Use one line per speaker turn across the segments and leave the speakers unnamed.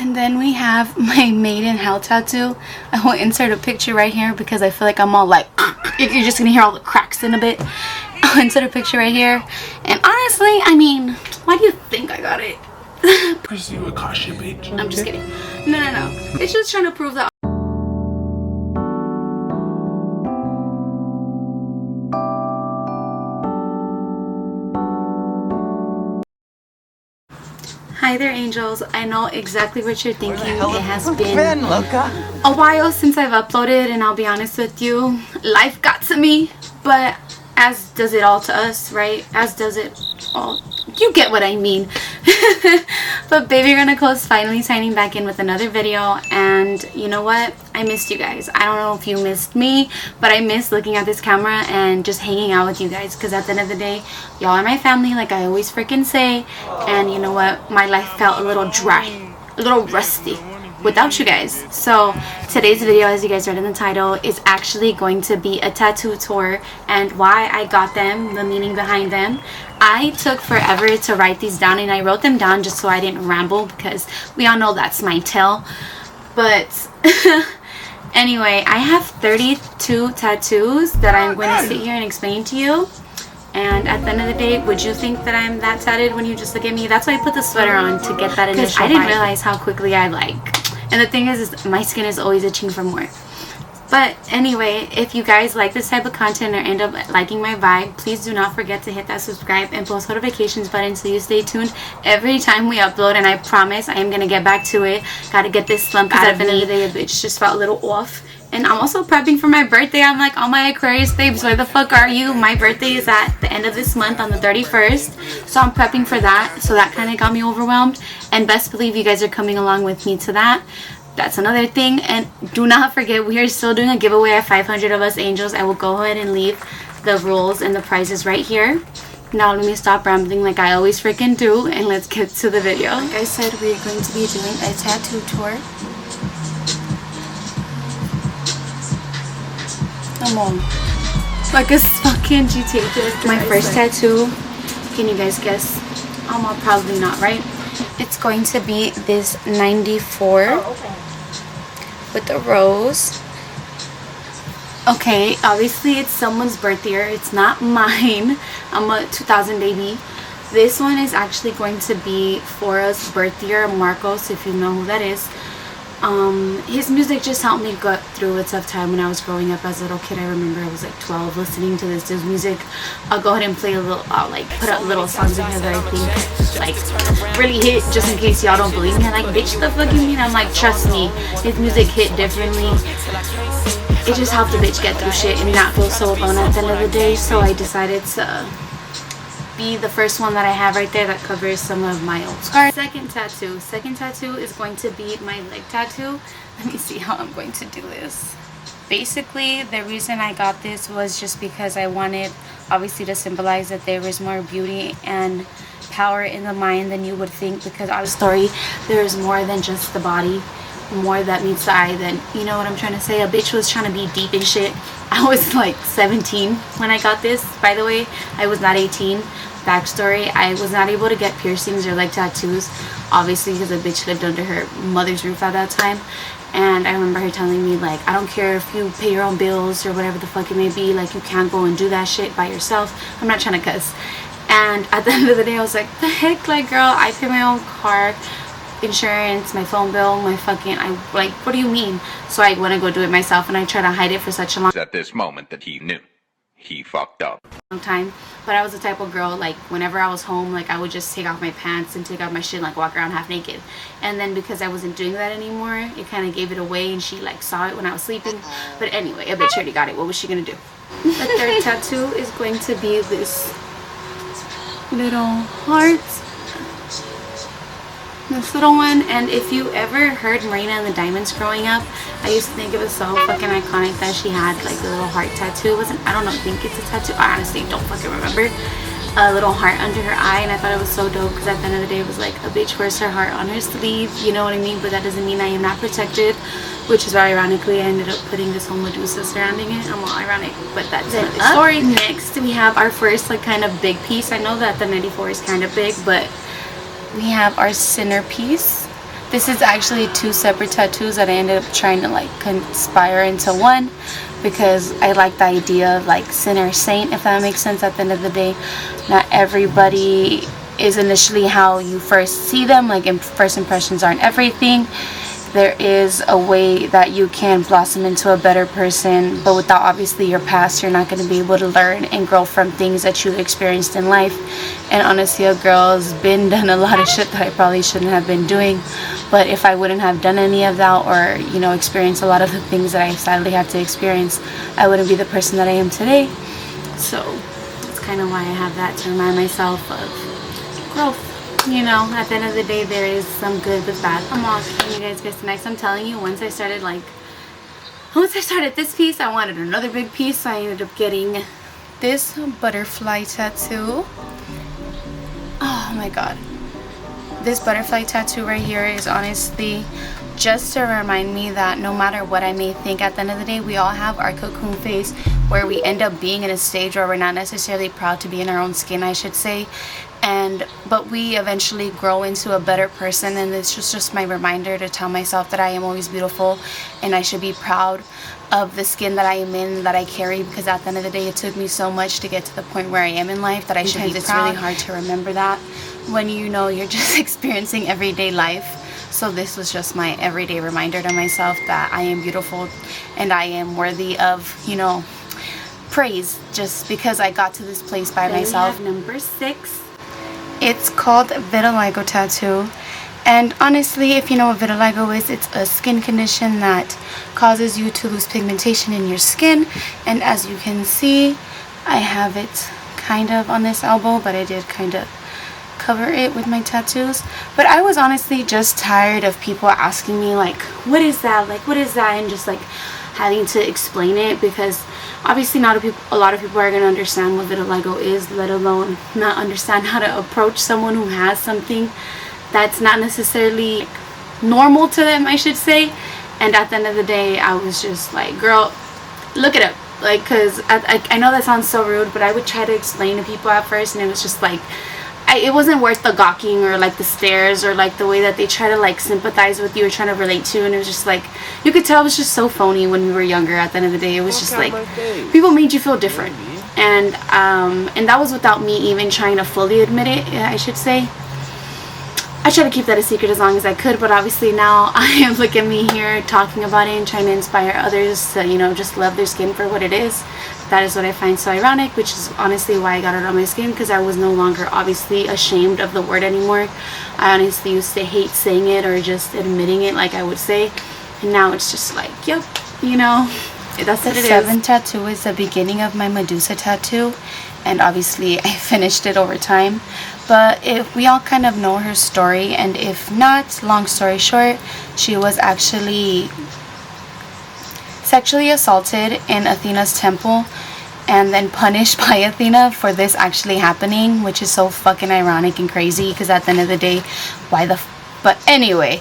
And then we have my maiden hell tattoo. I will insert a picture right here because I feel like I'm all like, you're just gonna hear all the cracks in a bit. I'll insert a picture right here. And honestly, I mean, why do you think I got it?
Because you a caution bitch.
I'm just kidding. No. It's just trying to prove that. Hi there, angels. I know exactly what you're thinking. It has been a while since I've uploaded, and I'll be honest with you, life got to me, but as does it all to us, right? As does it all. You get what I mean. But Baby Chronicles finally signing back in with another video, and you know what? I missed you guys. I don't know if you missed me, but I missed looking at this camera and just hanging out with you guys, because at the end of the day, y'all are my family, like I always freaking say. And you know what? My life felt a little dry, a little rusty without you guys. So today's video, as you guys read in the title, is actually going to be a tattoo tour and why I got them, the meaning behind them. I took forever to write these down, and I wrote them down just so I didn't ramble, because we all know that's my tail. But anyway, I have 32 tattoos that I'm going to sit here and explain to you. And at the end of the day, would you think that I'm that tatted when you just look at me? That's why I put the sweater on, to get that initial vibe. I didn't realize how quickly I like. And the thing is my skin is always itching for more. But anyway, if you guys like this type of content or end up liking my vibe, please do not forget to hit that subscribe and post notifications button so you stay tuned every time we upload. And I promise I am going to get back to it. Gotta get this slump out of me. At the end of the day, a bitch just felt a little off. And I'm also prepping for my birthday. I'm like, all my Aquarius babes, where the fuck are you? My birthday is at the end of this month on the 31st. So I'm prepping for that. So that kind of got me overwhelmed. And best believe you guys are coming along with me to that. That's another thing. And do not forget, we are still doing a giveaway at 500 of us angels. I will go ahead and leave the rules and the prizes right here. Now let me stop rambling like I always freaking do, and let's get to the video. Like I said, we are going to be doing a tattoo tour. Come on. Like a fucking GTA. My first tattoo, can you guys guess? Probably not, right? It's going to be this 94 with the rose. Okay, obviously it's someone's birth year. It's not mine. I'm a 2000 baby. This one is actually going to be Fora's birth year, Marcos, if you know who that is. His music just helped me go through a tough time when I was growing up as a little kid. I remember I was like 12 listening to this dude's music. I'll go ahead and play a little, like put up little songs in here that I think like really hit, just in case y'all don't believe me. I'm like, bitch, the fuck you mean? I'm like, trust me, his music hit differently. It just helped the bitch get through shit and not feel so alone at the end of the day. So I decided to be the first one that I have right there that covers some of my old scars. Second tattoo is going to be my leg tattoo. Let me see how I'm going to do this. Basically, the reason I got this was just because I wanted, obviously, to symbolize that there is more beauty and power in the mind than you would think, because our story, there is more than just the body, more that meets the eye than, you know what I'm trying to say. A bitch was trying to be deep and shit. I was like 17 when I got this, by the way. I was not 18. Backstory, I was not able to get piercings or leg tattoos, obviously, because a bitch lived under her mother's roof at that time. And I remember her telling me, like, I don't care if you pay your own bills or whatever the fuck it may be, like, you can't go and do that shit by yourself. I'm not trying to cuss. And at the end of the day, I was like, the heck, like, girl, I pay my own car insurance, my phone bill, my fucking, I like, what do you mean? So I want to go do it myself, and I try to hide it for such a long
At this moment that he knew he fucked up.
Time. But I was the type of girl, like, whenever I was home, like, I would just take off my pants and take off my shit and, like, walk around half naked. And then because I wasn't doing that anymore, it kind of gave it away, and she, like, saw it when I was sleeping. But anyway, a bitch already got it. What was she gonna do? The third tattoo is going to be this little heart. This little one. And if you ever heard Marina and the Diamonds growing up, I used to think it was so fucking iconic that she had like a little heart tattoo. It wasn't, I don't know, think it's a tattoo. I honestly don't fucking remember. A little heart under her eye, and I thought it was so dope, because at the end of the day it was like a bitch wears her heart on her sleeve, you know what I mean? But that doesn't mean I am not protected, which is why ironically I ended up putting this whole Medusa surrounding it. I'm all ironic, but that's another story. Next we have our first like kind of big piece. I know that the 94 is kind of big, but we have our centerpiece. This is actually 2 separate tattoos that I ended up trying to like conspire into one, because I like the idea of like sinner saint, if that makes sense. At the end of the day, not everybody is initially how you first see them. Like, first impressions aren't everything. There is a way that you can blossom into a better person, but without obviously your past, you're not going to be able to learn and grow from things that you experienced in life. And honestly, a girl's been done a lot of shit that I probably shouldn't have been doing, but if I wouldn't have done any of that, or you know, experienced a lot of the things that I sadly had to experience, I wouldn't be the person that I am today. So that's kind of why I have that to remind myself of growth. You know, at the end of the day, there is some good with bad. I'm all showing you guys tonight. I'm telling you, once I started this piece, I wanted another big piece, so I ended up getting this butterfly tattoo. Oh my god, this butterfly tattoo right here is honestly just to remind me that no matter what I may think, at the end of the day, we all have our cocoon phase, where we end up being in a stage where we're not necessarily proud to be in our own skin, I should say. But we eventually grow into a better person, and it's just my reminder to tell myself that I am always beautiful and I should be proud of the skin that I am in, that I carry, because at the end of the day, it took me so much to get to the point where I am in life that I should be proud. It's really hard to remember that when you know you're just experiencing everyday life. So this was just my everyday reminder to myself that I am beautiful and I am worthy of, you know, praise, just because I got to this place by myself. We have number 6. It's called vitiligo tattoo, and honestly, if you know what vitiligo is, it's a skin condition that causes you to lose pigmentation in your skin. And as you can see, I have it kind of on this elbow, but I did kind of cover it with my tattoos. But I was honestly just tired of people asking me like, what is that, like what is that, and just like having to explain it, because obviously not a lot of people are going to understand what vitiligo is, let alone not understand how to approach someone who has something that's not necessarily normal to them, I should say. And at the end of the day, I was just like, girl, look it up. Like, because I know that sounds so rude, but I would try to explain to people at first, and it was just like, it wasn't worth the gawking or like the stares or like the way that they try to like sympathize with you or trying to relate to. And it was just like, you could tell it was just so phony when we were younger. At the end of the day, it was just like people made you feel different, and that was without me even trying to fully admit it, I should say. I tried to keep that a secret as long as I could, but obviously now I am, look at me here talking about it and trying to inspire others to, you know, just love their skin for what it is. That is what I find so ironic, which is honestly why I got it on my skin, because I was no longer obviously ashamed of the word anymore. I honestly used to hate saying it or just admitting it, like I would say, and now it's just like, yep, you know, that's what it is. The 7th tattoo is the beginning of my Medusa tattoo, and obviously I finished it over time. But if we all kind of know her story, and if not, long story short, she was actually sexually assaulted in Athena's temple and then punished by Athena for this actually happening, which is so fucking ironic and crazy, because at the end of the day, but anyway,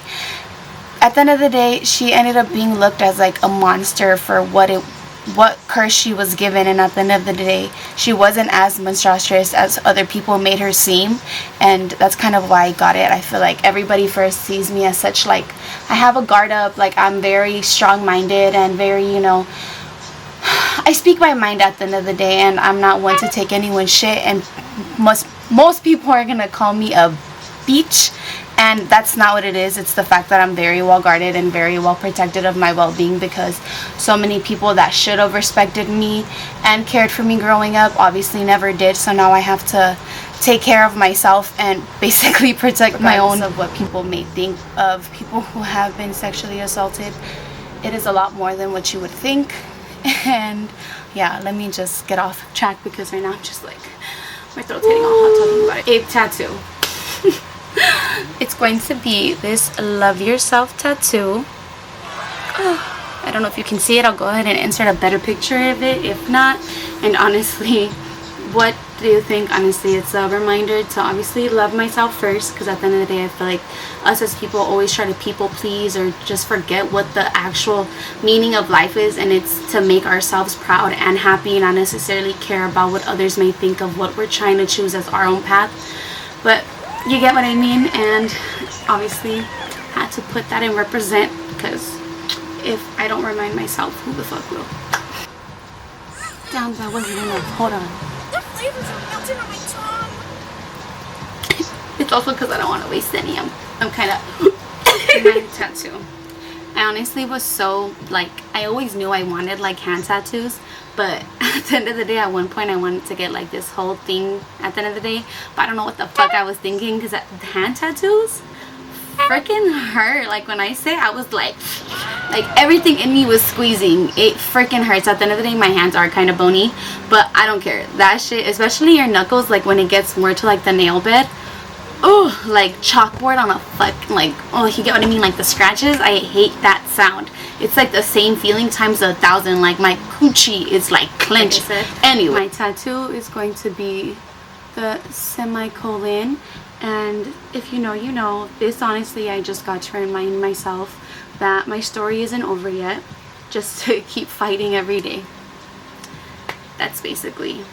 at the end of the day, she ended up being looked as like a monster for what curse she was given. And at the end of the day, she wasn't as monstrous as other people made her seem, and that's kind of why I got it. I feel like everybody first sees me as such, like I have a guard up, like I'm very strong-minded and very, you know, I speak my mind at the end of the day, and I'm not one to take anyone's shit, and most people are gonna call me a bitch, and that's not what it is. It's the fact that I'm very well guarded and very well protected of my well-being, because so many people that should have respected me and cared for me growing up obviously never did. So now I have to take care of myself and basically protect my own of what people may think of people who have been sexually assaulted. It is a lot more than what you would think. And yeah, let me just get off track, because right now I'm just like, my throat's getting all hot talking about it. 8th tattoo. It's going to be this love yourself tattoo. I don't know if you can see it. I'll go ahead and insert a better picture of it if not. And honestly, what do you think? Honestly, it's a reminder to obviously love myself first, because at the end of the day, I feel like us as people always try to people please or just forget what the actual meaning of life is, and it's to make ourselves proud and happy and not necessarily care about what others may think of what we're trying to choose as our own path. But you get what I mean. And obviously had to put that in represent, because if I don't remind myself, who the fuck will? Damn, that wasn't enough. Hold on.
The flavors are melting on my tongue.
It's also because I don't want to waste any. I'm kind of my tattoo. I honestly was so, like, I always knew I wanted like hand tattoos, but at the end of the day, at one point I wanted to get like this whole thing at the end of the day, but I don't know what the fuck I was thinking, because hand tattoos freaking hurt. Like, when I say, I was like everything in me was squeezing. It freaking hurts. At the end of the day, my hands are kind of bony, but I don't care. That shit, especially your knuckles, like when it gets more to like the nail bed, oh, like chalkboard on a fuck, like, oh, you get what I mean, like the scratches. I hate that sound. It's like the same feeling times 1,000. Like, my coochie is like clenched. Anyway, my tattoo is going to be the semicolon, and if you know, you know. This, honestly, I just got to remind myself that my story isn't over yet, just to keep fighting every day. That's basically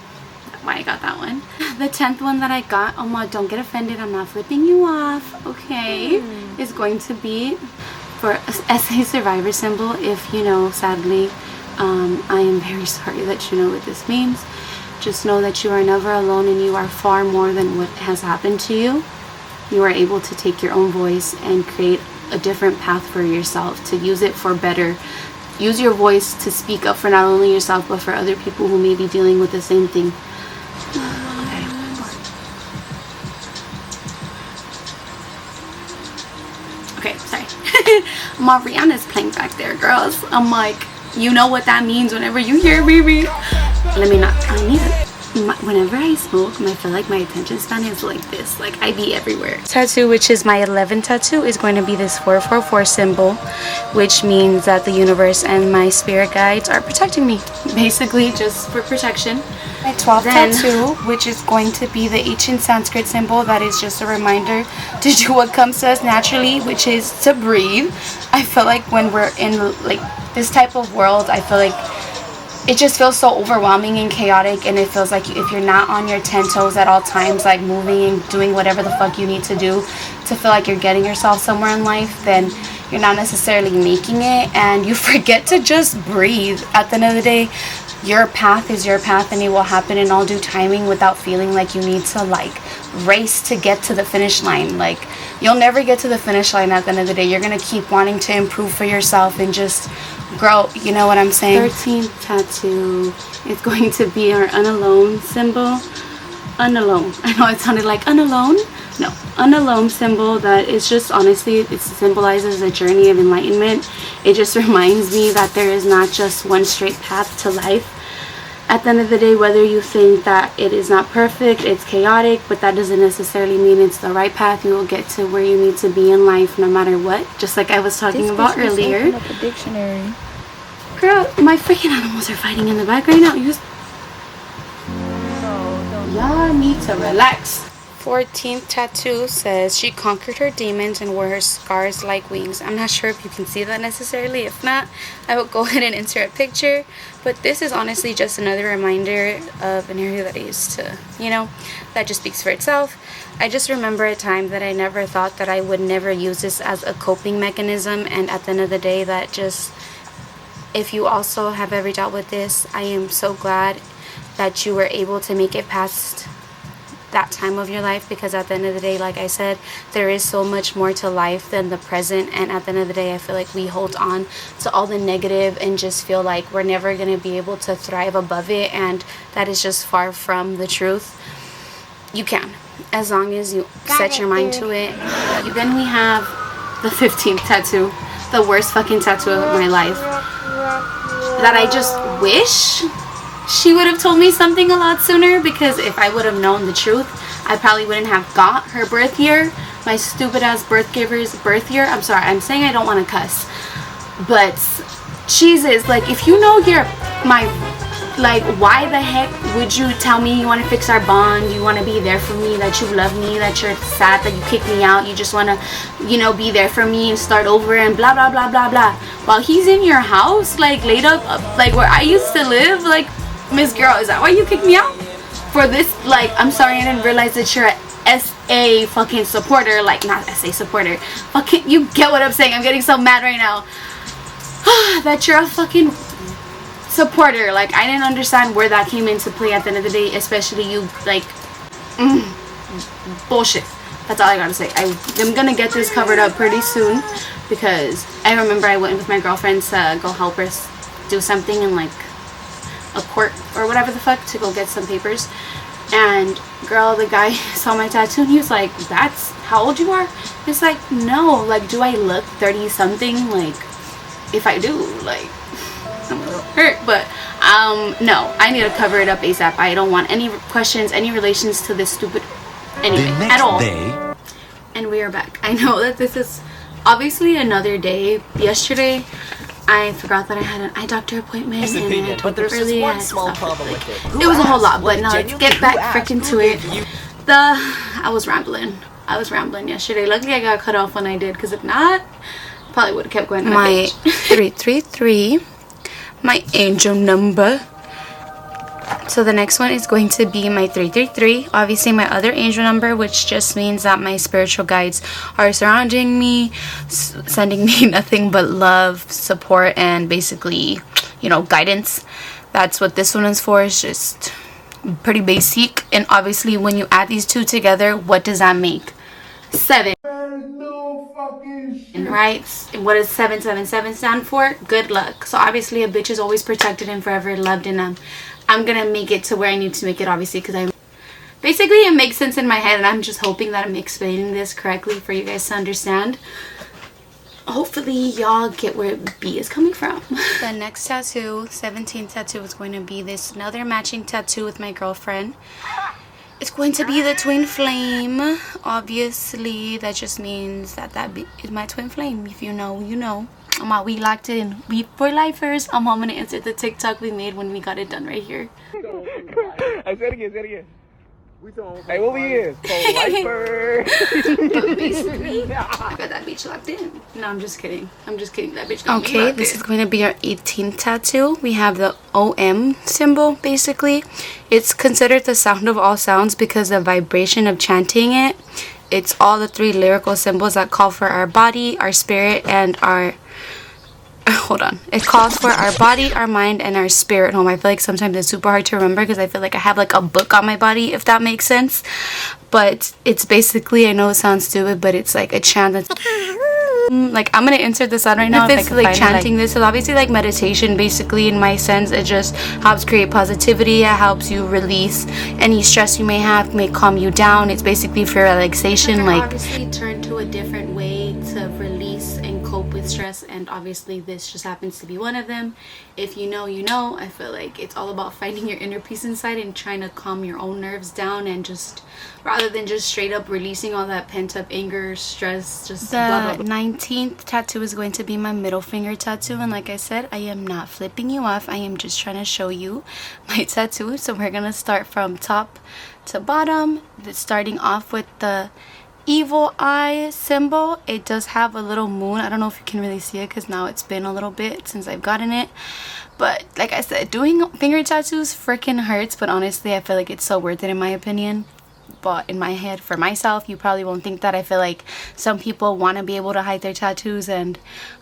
why I got that one. The 10th one that I got, oh my, don't get offended, I'm not flipping you off, okay, is going to be for SA survivor symbol. If you know, sadly, I am very sorry that you know what this means. Just know that you are never alone, and you are far more than what has happened to you. You are able to take your own voice and create a different path for yourself, to use it for better. Use your voice to speak up for not only yourself, but for other people who may be dealing with the same thing. Okay, sorry. Mariana's playing back there, girls. I'm like, you know what that means whenever you hear baby. Let me not, I need it. Whenever I smoke, I feel like my attention span is like this. Like, I be everywhere. Tattoo, which is my 11th tattoo, is going to be this 444 symbol, which means that the universe and my spirit guides are protecting me. Basically, just for protection. My 12th tattoo, which is going to be the ancient Sanskrit symbol, that is just a reminder to do what comes to us naturally, which is to breathe. I feel like when we're in like this type of world, I feel like it just feels so overwhelming and chaotic, and it feels like if you're not on your 10 toes at all times, like moving and doing whatever the fuck you need to do to feel like you're getting yourself somewhere in life, then you're not necessarily making it, and you forget to just breathe. At the end of the day, your path is your path, and it will happen in all due timing without feeling like you need to like race to get to the finish line. Like, you'll never get to the finish line. At the end of the day, you're gonna keep wanting to improve for yourself and just grow, you know what I'm saying? 13th tattoo is going to be our unalone symbol. Unalone. I know it sounded like unalone. No, unalone symbol. That is just, honestly, it symbolizes a journey of enlightenment. It just reminds me that there is not just one straight path to life. At the end of the day, whether you think that it is not perfect, it's chaotic, but that doesn't necessarily mean it's the right path. You will get to where you need to be in life no matter what. Just like I was talking about earlier.
Open up a dictionary.
Girl, my freaking animals are fighting in the back right now. Y'all need to relax. 14th tattoo says she conquered her demons and wore her scars like wings. I'm not sure if you can see that necessarily. If not, I will go ahead and insert a picture. But this is honestly just another reminder of an area that I used to, you know, that just speaks for itself. I just remember a time that I never thought that I would never use this as a coping mechanism, and at the end of the day, that just, if you also have ever dealt with this, I am so glad that you were able to make it past that time of your life, because at the end of the day, like I said, there is so much more to life than the present, and at the end of the day, I feel like we hold on to all the negative and just feel like we're never going to be able to thrive above it, and that is just far from the truth. You can, as long as you set your mind to it. Then we have the 15th tattoo, the worst fucking tattoo of my life, that I just wish she would have told me something a lot sooner, because if I would have known the truth, I probably wouldn't have got her birth year, my stupid ass birth giver's birth year. I'm sorry, I'm saying I don't want to cuss, but Jesus, like, if you know you're my, like, why the heck would you tell me you want to fix our bond, you want to be there for me, that you love me, that you're sad that you kicked me out, you just want to, you know, be there for me and start over and blah blah blah blah blah, while he's in your house, like, laid up like where I used to live. Like, Miss Girl, is that why you kicked me out? For this? Like, I'm sorry, I didn't realize that you're a a fucking supporter, like, not I say supporter, fucking, you get what I'm saying. I'm getting so mad right now. That you're a fucking supporter. Like, I didn't understand where that came into play at the end of the day, especially you, like, bullshit. That's all I gotta say. I'm gonna get this covered up pretty soon, because I remember I went with my girlfriends to go help her do something in like a court or whatever the fuck, to go get some papers. And girl, the guy saw my tattoo and he was like, that's how old you are? It's like, no, like, do I look 30 something? Like, if I do, like, I'm a little hurt. But no, I need to cover it up ASAP. I don't want any questions, any relations to this stupid anything at all. And we are back. I know that this is obviously another day. Yesterday I forgot that I had an eye doctor appointment, and
but there's just one small problem with it.
It was a whole lot, but now let's get back freaking to it. I was rambling yesterday. Luckily I got cut off when I did, because if not, probably would have kept going. My 333, my angel number. So the next one is going to be my 333, obviously my other angel number, which just means that my spiritual guides are surrounding me, sending me nothing but love, support, and basically, you know, guidance. That's what this one is for. It's just pretty basic. And obviously when you add these two together, what does that make? 7. Right? And what does 777 stand for? Good luck. So obviously a bitch is always protected and forever loved, and I'm gonna make it to where I need to make it, obviously, because I'm basically, it makes sense in my head, and I'm just hoping that I'm explaining this correctly for you guys to understand. Hopefully y'all get where B is coming from. The next tattoo, 17th tattoo, is going to be this another matching tattoo with my girlfriend. It's going to be the twin flame. Obviously that just means that is my twin flame. If you know, you know. We locked in. We for lifers. I'm gonna insert the TikTok we made when we got it done right here.
I said it again. Hey, what we is? For lifer.
Basically, I got that bitch locked in. No, I'm just kidding. That bitch got me locked this in. Is going to be our 18th tattoo. We have the OM symbol, basically. It's considered the sound of all sounds because the vibration of chanting it. It's all the 3 lyrical symbols that call for our body, our spirit, and our... Hold on. It calls for our body, our mind, and our spirit home. I feel like sometimes it's super hard to remember because I feel like I have like a book on my body, if that makes sense. But it's basically, I know it sounds stupid, but it's like a chant that's... Like, I'm gonna insert this on right now. If it's like chanting this, it's obviously like meditation, basically, in my sense. It just helps create positivity. It helps you release any stress you may have, may calm you down. It's basically for relaxation. Like, obviously turn to a different way to release and cope with stress, and obviously this just happens to be one of them. If you know, you know. I feel like it's all about finding your inner peace inside and trying to calm your own nerves down, and just rather than just straight up releasing all that pent-up anger, stress, just blah, blah, blah. 19th tattoo is going to be my middle finger tattoo, and like I said, I am not flipping you off. I am just trying to show you my tattoo. So we're gonna start from top to bottom, starting off with the evil eye symbol. It does have a little moon. I don't know if you can really see it because now it's been a little bit since I've gotten it, but like I said, doing finger tattoos freaking hurts, but honestly I feel like it's so worth it in my opinion. But in my head, for myself, you probably won't think that. I feel like some people want to be able to hide their tattoos, and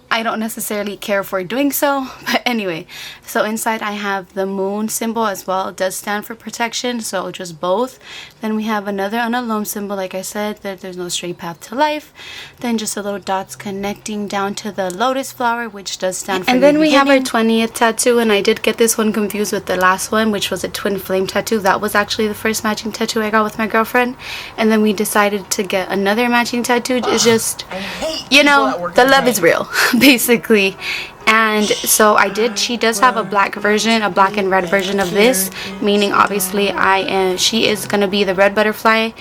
I don't necessarily care for doing so. But anyway, so inside I have the moon symbol as well. It does stand for protection, so just both. Then we have another unalome symbol, like I said, that there's no straight path to life. Then just a little dots connecting down to the lotus flower, which does stand for. And then we have our 20th tattoo, and I did get this one confused with the last one, which was a twin flame tattoo. That was actually the first matching tattoo I got with my girlfriend, and then we decided to get another matching tattoo. It's just, you know, the love is real, basically. And so she does have a black version, a black and red version of this, meaning obviously she is gonna be the red butterfly,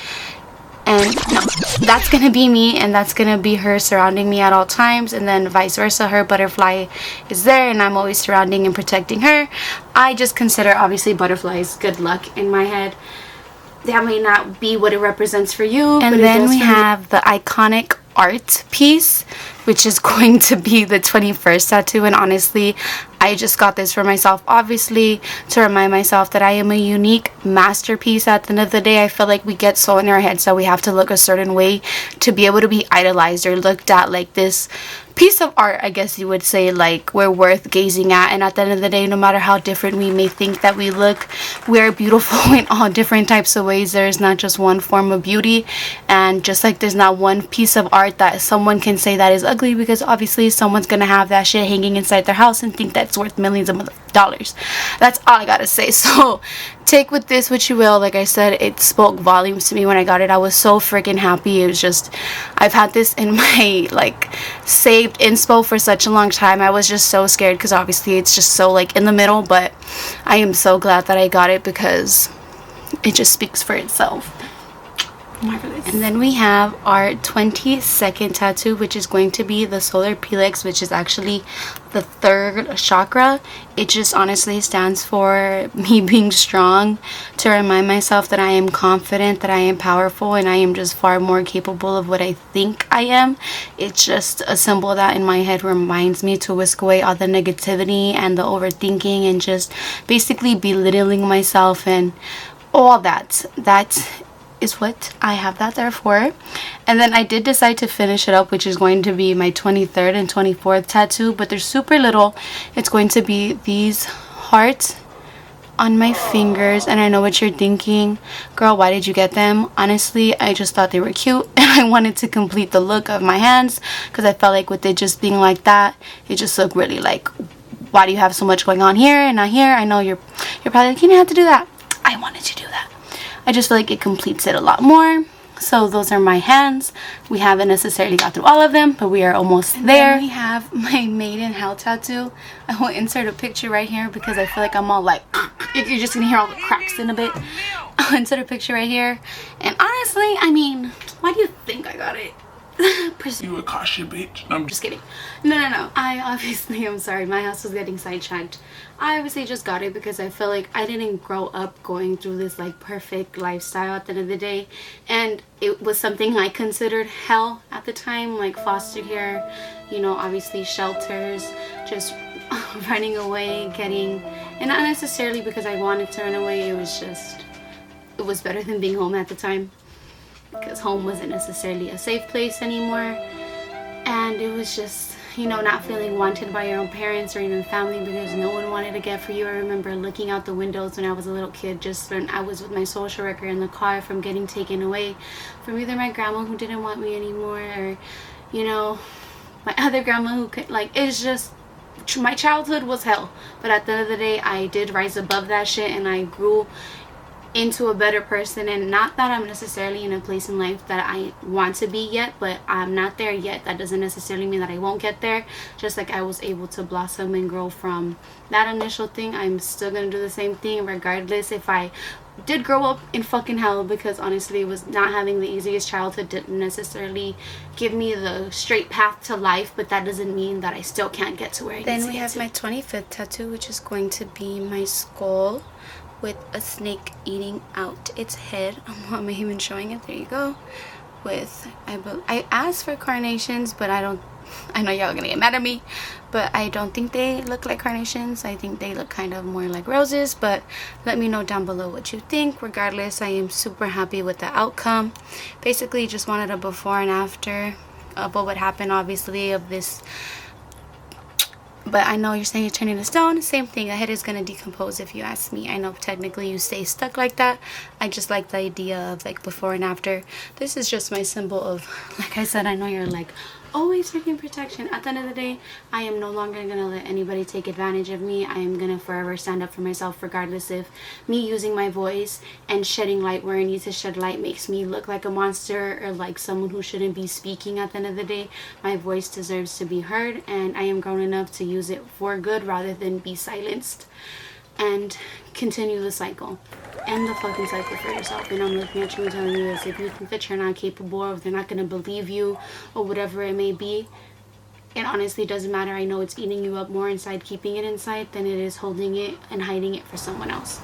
and no, that's gonna be me, and that's gonna be her surrounding me at all times, and then vice versa, her butterfly is there and I'm always surrounding and protecting her. I just consider obviously butterflies good luck in my head. That may not be what it represents for you. And then we have the iconic art piece, which is going to be the 21st tattoo. And honestly, I just got this for myself, obviously, to remind myself that I am a unique masterpiece. At the end of the day, I feel like we get so in our heads that we have to look a certain way to be able to be idolized or looked at like this piece of art, I guess you would say, like we're worth gazing at. And at the end of the day, no matter how different we may think that we look, we're beautiful in all different types of ways. There's not just one form of beauty, and just like there's not one piece of art that someone can say that is ugly, because obviously someone's gonna have that shit hanging inside their house and think that's worth millions of dollars. That's all I gotta say. So take with this what you will. Like I said, it spoke volumes to me when I got it. I was so freaking happy. It was just, I've had this in my like saved inspo for such a long time. I was just so scared because obviously it's just so like in the middle, but I am so glad that I got it because it just speaks for itself. Marvelous. And then we have our 22nd tattoo, which is going to be the solar plexus, which is actually the 3rd chakra. It just honestly stands for me being strong, to remind myself that I am confident, that I am powerful, and I am just far more capable of what I think I am. It's just a symbol that in my head reminds me to whisk away all the negativity and the overthinking and just basically belittling myself and all that. That is what I have that there for. And then I did decide to finish it up, which is going to be my 23rd and 24th tattoo, but they're super little. It's going to be these hearts on my fingers. And I know what you're thinking, girl, why did you get them? Honestly, I just thought they were cute and I wanted to complete the look of my hands, because I felt like with it just being like that, it just looked really like, why do you have so much going on here and not here? I know you're probably like, you didn't have to do that. I wanted to do that. I just feel like it completes it a lot more. So those are my hands. We haven't necessarily got through all of them, but we are almost there. Then we have my Made in Hell tattoo. I will insert a picture right here because I feel like I'm all like, you're just gonna hear all the cracks in a bit. I'll insert a picture right here. And honestly, I mean, why do you think I got it?
You a cautious bitch. I'm
just kidding. No. I'm sorry. My house was getting sidetracked. I obviously just got it because I feel like I didn't grow up going through this like perfect lifestyle at the end of the day. And it was something I considered hell at the time, like foster care, you know, obviously shelters, just running away, and not necessarily because I wanted to run away. It was better than being home at the time, because home wasn't necessarily a safe place anymore. And it was just, you know, not feeling wanted by your own parents or even family because no one wanted to get for you. I remember looking out the windows when I was a little kid, just when I was with my social worker in the car, from getting taken away from either my grandma who didn't want me anymore, or, you know, my other grandma who could, like, it's just, my childhood was hell. But at the end of the day, I did rise above that shit and I grew into a better person. And not that I'm necessarily in a place in life that I want to be yet, but I'm not there yet. That doesn't necessarily mean that I won't get there. Just like I was able to blossom and grow from that initial thing, I'm still gonna do the same thing regardless if I did grow up in fucking hell, because honestly it was not having the easiest childhood didn't necessarily give me the straight path to life, but that doesn't mean that I still can't get to where I need to get to. Then we have my 25th tattoo, which is going to be my skull with a snake eating out its head. I'm not even showing it. There you go. With I asked for carnations, but I know y'all gonna get mad at me, but I don't think they look like carnations. I think they look kind of more like roses, but let me know down below what you think. Regardless, I am super happy with the outcome. Basically just wanted a before and after of what would happen, obviously, of this. But I know you're saying you're turning to stone. Same thing. The head is going to decompose if you ask me. I know technically you stay stuck like that. I just like the idea of like before and after. This is just my symbol of, like I said, I know you're like, always freaking protection. At the end of the day, I am no longer going to let anybody take advantage of me. I am going to forever stand up for myself, regardless if me using my voice and shedding light where I need to shed light makes me look like a monster or like someone who shouldn't be speaking. At the end of the day, my voice deserves to be heard, and I am grown enough to use it for good rather than be silenced and continue the cycle. End the fucking cycle for yourself. And I'm looking at you and telling you this: if you think that you're not capable, or if they're not going to believe you, or whatever it may be, it honestly doesn't matter. I know it's eating you up more inside keeping it inside than it is holding it and hiding it for someone else.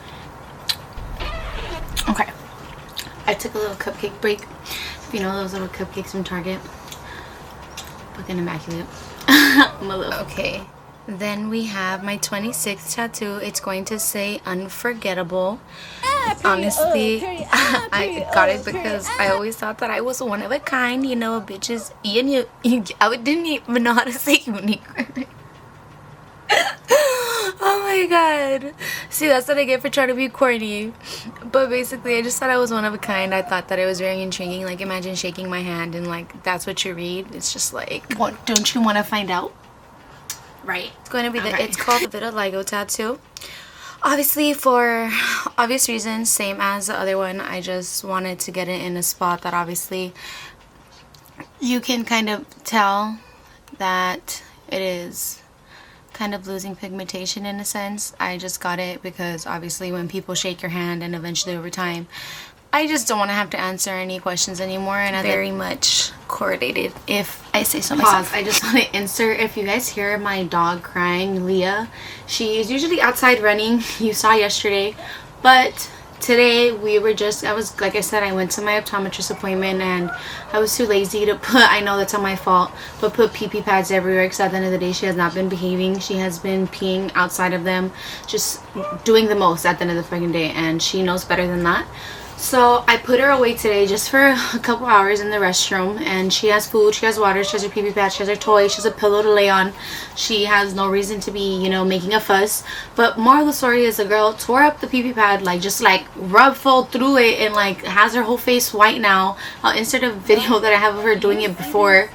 Okay, I took a little cupcake break. If you know those little cupcakes from Target, fucking immaculate. I'm a little. Okay. Then we have my 26th tattoo. It's going to say unforgettable. Honestly, I got it because I always thought that I was one of a kind, you know, bitches. I didn't even know how to say unique. Oh my god. See, that's what I get for trying to be corny. But basically, I just thought I was one of a kind. I thought that it was very intriguing. Like, imagine shaking my hand and like that's what you read. It's just like, what, don't you want to find out? Right. It's going to be it's called the vitiligo tattoo. Obviously, for obvious reasons, same as the other one, I just wanted to get it in a spot that obviously you can kind of tell that it is kind of losing pigmentation in a sense. I just got it because obviously when people shake your hand and eventually over time, I just don't want to have to answer any questions anymore, and I'm very much coordinated, if I say so myself. I just want to insert, if you guys hear my dog crying, Leah, she is usually outside running. You saw yesterday, but today we were just, like I said, I went to my optometrist appointment and I was too lazy to put, I know that's on my fault, but put pee-pee pads everywhere because at the end of the day she has not been behaving. She has been peeing outside of them, just doing the most at the end of the fucking day, and she knows better than that. So I put her away today just for a couple hours in the restroom, and she has food, she has water, she has her pee-pee pad, she has her toy, she has a pillow to lay on. She has no reason to be, you know, making a fuss. But moral of the story is the girl tore up the pee-pee pad, like just like ruffled through it and like has her whole face white now. I'll insert a video that I have of her doing it before.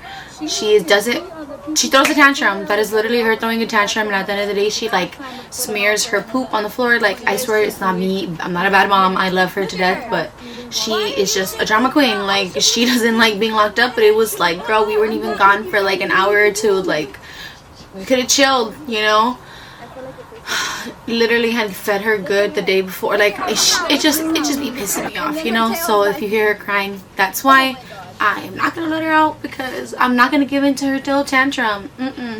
She throws a tantrum. That is literally her throwing a tantrum, and at the end of the day she like smears her poop on the floor. Like, I swear it's not me, I'm not a bad mom, I love her to death, but she is just a drama queen. Like, she doesn't like being locked up, but it was like, girl, we weren't even gone for like an hour or two. Like, we could have chilled, you know. Literally had fed her good the day before. Like, it just be pissing me off, you know. So if you hear her crying, that's why. I am not gonna let her out because I'm not gonna give in to her little tantrum.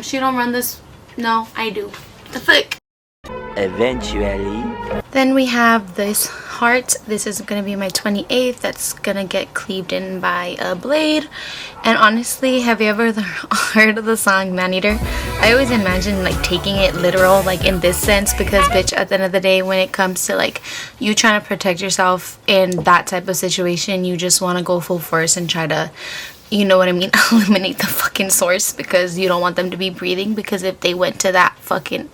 She don't run this. No, I do. The fuck.
Eventually.
Then we have this heart. This is gonna be my 28th. That's gonna get cleaved in by a blade. And honestly, have you ever heard of the song Man Eater? I always imagine like taking it literal, like in this sense, because bitch, at the end of the day, when it comes to like you trying to protect yourself in that type of situation, you just want to go full force and try to, you know what I mean, eliminate the fucking source, because you don't want them to be breathing, because if they went to that fucking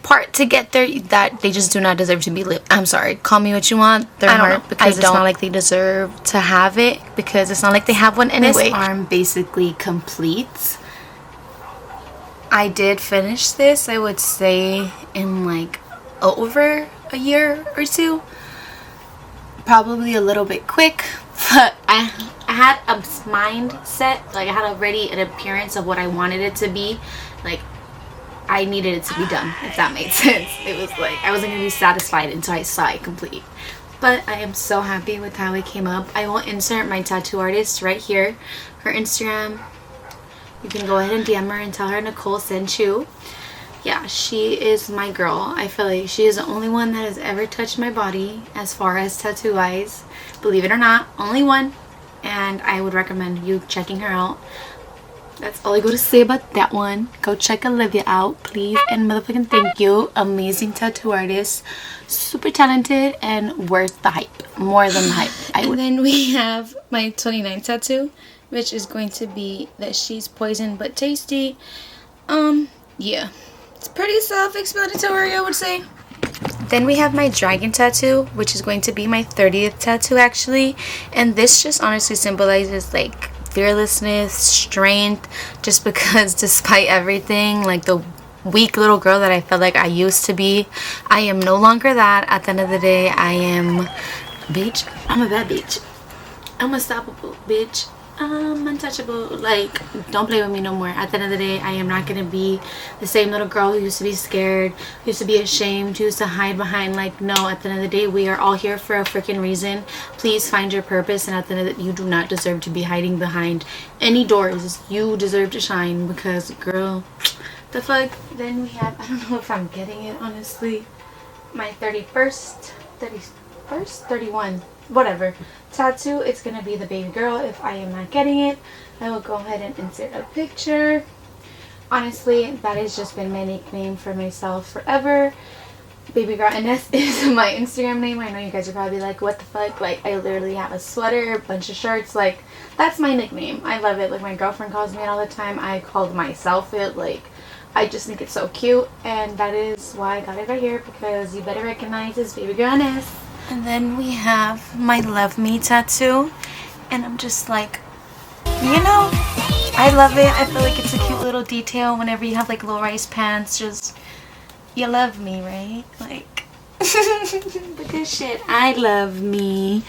part to get there, that they just do not deserve to be lived. I'm sorry, call me what you want, their heart, because it's not like they deserve to have it, because it's not like they have one anyway. This arm basically completes. I did finish this, I would say, in like over a year or two, probably a little bit quick, but I had a mindset, like I had already an appearance of what I wanted it to be. Like, I needed it to be done, if that made sense. It was like I wasn't gonna be satisfied until I saw it complete. But I am so happy with how it came up. I will insert my tattoo artist right here, her Instagram. You can go ahead and DM her and tell her Nicole sent you. Yeah, she is my girl. I feel like she is the only one that has ever touched my body as far as tattoo wise. Believe it or not, only one. And I would recommend you checking her out. That's all I got to say about that one. Go check Olivia out, please, and motherfucking thank you. Amazing tattoo artist, super talented, and worth the hype, more than the hype. And then we have my 29th tattoo, which is going to be that she's poison but tasty. Yeah, it's pretty self-explanatory, I would say. Then we have my dragon tattoo, which is going to be my 30th tattoo actually, and this just honestly symbolizes like fearlessness, strength, just because despite everything, like the weak little girl that I felt like I used to be, I am no longer that. At the end of the day, I am bitch. I'm a bad bitch. I'm unstoppable, bitch. I'm untouchable. Like, don't play with me no more. At the end of the day, I am not gonna be the same little girl who used to be scared, who used to be ashamed, who used to hide behind. Like, no, at the end of the day, we are all here for a freaking reason. Please find your purpose, and at the end of the day, you do not deserve to be hiding behind any doors. You deserve to shine, because girl, the fuck. Then we have, I don't know if I'm getting it honestly, my 31st 31 whatever tattoo, it's gonna be the baby girl. If I am not getting it, I will go ahead and insert a picture. Honestly, that has just been my nickname for myself forever. Baby girl Ines is my Instagram name. I know you guys are probably like, what the fuck? Like, I literally have a sweater, a bunch of shirts. Like, that's my nickname. I love it. Like, my girlfriend calls me it all the time. I called myself it. Like, I just think it's so cute. And that is why I got it right here, because you better recognize this baby girl Ines. And then we have my Love Me tattoo. And I'm just like, you know, I love it. I feel like it's a cute little detail whenever you have like low-rise pants. Just, you love me, right? Like, because shit, I love me.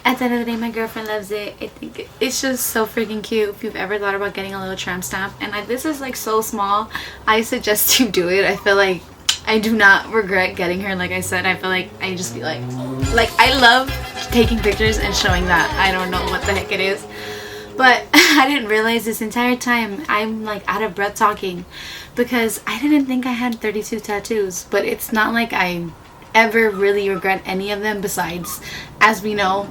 At the end of the day, my girlfriend loves it. I think it's just so freaking cute. If you've ever thought about getting a little tramp stamp, and this is like so small, I suggest you do it. I feel like I do not regret getting her. Like I said, I feel like I just feel like I love taking pictures and showing that. I don't know what the heck it is, but I didn't realize this entire time I'm like out of breath talking, because I didn't think I had 32 tattoos. But it's not like I ever really regret any of them. Besides, as we know,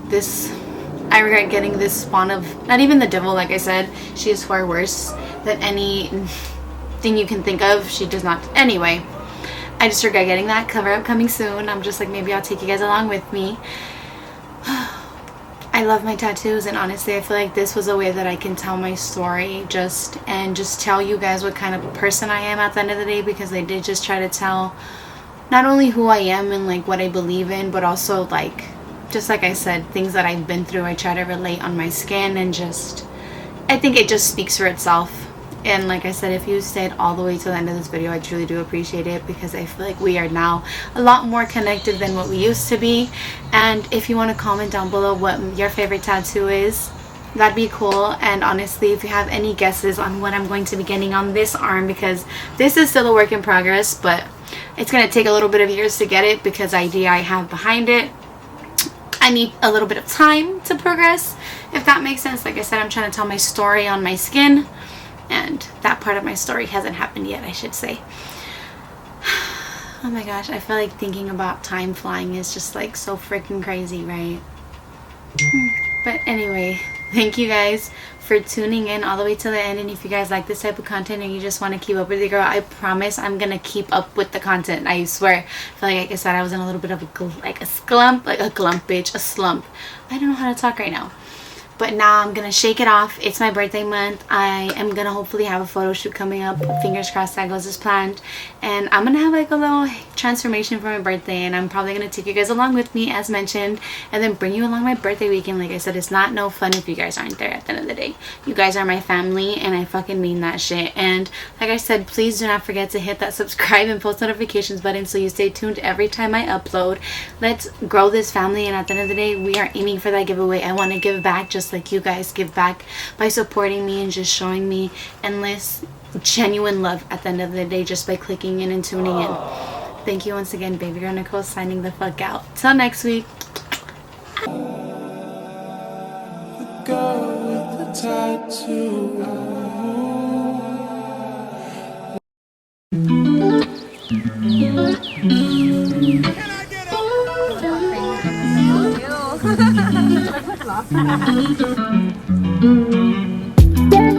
I regret getting this spawn of, not even the devil, like I said, she is far worse than anything you can think of. She does not. Anyway, I just regret getting that. Cover up coming soon. I'm just like, maybe I'll take you guys along with me. I love my tattoos, and honestly I feel like this was a way that I can tell my story, just tell you guys what kind of person I am at the end of the day, because they did just try to tell not only who I am and like what I believe in, but also like, just like I said, things that I've been through. I try to relate on my skin, and just, I think it just speaks for itself. And like I said, if you stayed all the way to the end of this video, I truly do appreciate it, because I feel like we are now a lot more connected than what we used to be. And if you want to comment down below what your favorite tattoo is, that'd be cool. And honestly, if you have any guesses on what I'm going to be getting on this arm, because this is still a work in progress, but it's going to take a little bit of years to get it, because the idea I have behind it, I need a little bit of time to progress, if that makes sense. Like I said, I'm trying to tell my story on my skin, and that part of my story hasn't happened yet, I should say. Oh my gosh, I feel like thinking about time flying is just like so freaking crazy, right? But anyway, thank you guys for tuning in all the way to the end. And if you guys like this type of content and you just want to keep up with your girl, I promise I'm gonna keep up with the content. I swear. I feel like I said, I was in a little bit of a slump. I don't know how to talk right now. But now I'm gonna shake it off. It's my birthday month. I am gonna hopefully have a photo shoot coming up. Fingers crossed that goes as planned. And I'm gonna have like a little transformation for my birthday, and I'm probably gonna take you guys along with me, as mentioned, and then bring you along my birthday weekend. Like I said, it's not no fun if you guys aren't there at the end of the day. You guys are my family, and I fucking mean that shit. And like I said, please do not forget to hit that subscribe and post notifications button so you stay tuned every time I upload. Let's grow this family, and at the end of the day, we are aiming for that giveaway. I want to give back just like you guys give back by supporting me and just showing me endless genuine love at the end of the day, just by clicking in and tuning in. Thank you once again. Baby girl Nicole signing the fuck out. Till next week.
The girl with the tattoo.
Can I get a